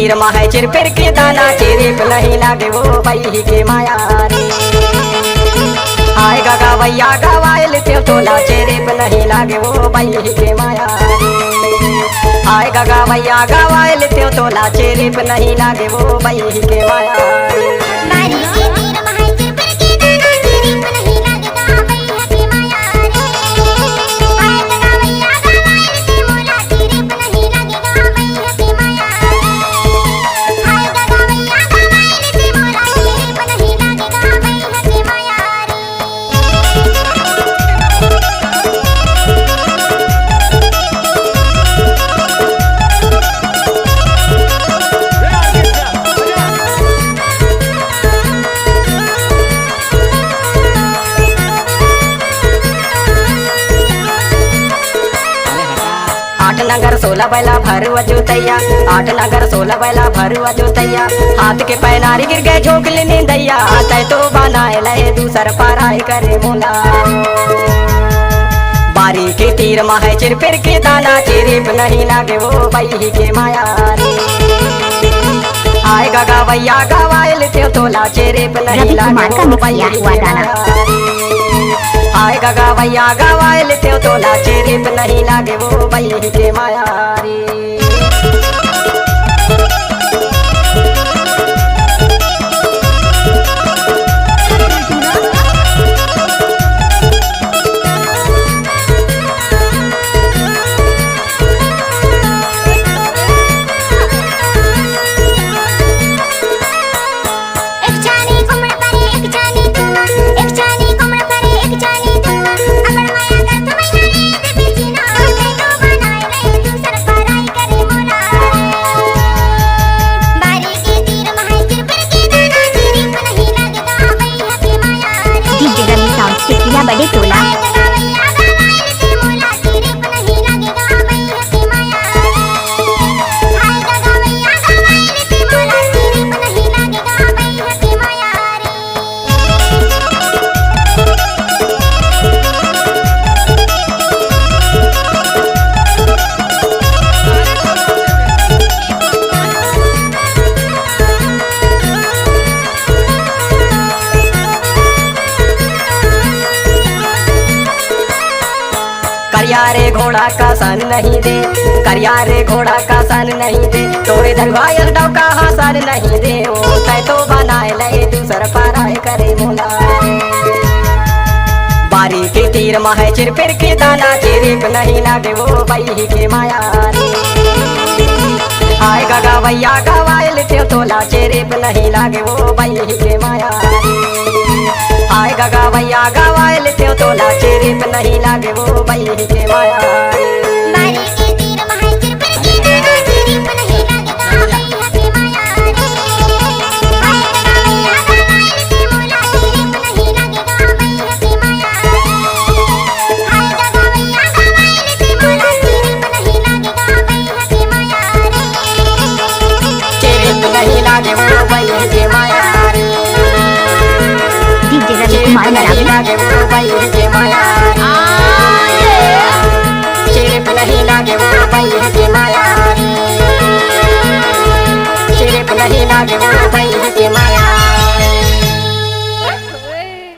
तीर माहे चिर फिर के दाना चेरे पे नहीं लागे वो बही के माया रे। आए गगा भैया गवाइल ते तोला चेरे पे नहीं लागे वो बही के माया रे। आए गगा भैया गवाइल ते तोला चेरे पे नहीं लागे वो बही के माया रे। आठ नगर 16 बैला भरुआ जोतैया, 8 नगर 16 बैला भरुआ जोतैया। हाथ के पैनारी गिर गए झोंक लेने दैया, तय तो बनाए लहे दूसर पाराई करे मोला। बारी के तीर माहे चिर फिर के दाना चेरे पे नहीं लागे वो बही के माया रे। आए गगा भैया गवाइल ते तोला चेरे पे नहीं लागे वो बही के माया रे। आए गगा भैया गवाइल ते तोला चेरे पे नहीं लागे वो बही के माया रे। बड़े टोला करिया रे घोड़ा का सन नहीं दे, करिया रे घोड़ा का सन नहीं दे। तोरे धरवायल डौका सन नहीं दे, ओ तय तो बनाए लगे दूसर पाराय करे मोला। बारी के तीर माहे चिर फिर के दाना चेरे पे नहीं लागे वो बही के माया रे। आए गगा भैया गवाइल ते तोला चेरे पे नहीं लागे वो बही के माया रे। आए गगा भैया गवाइल ते तोला चेरे पे नहीं लागे वो बही के माया।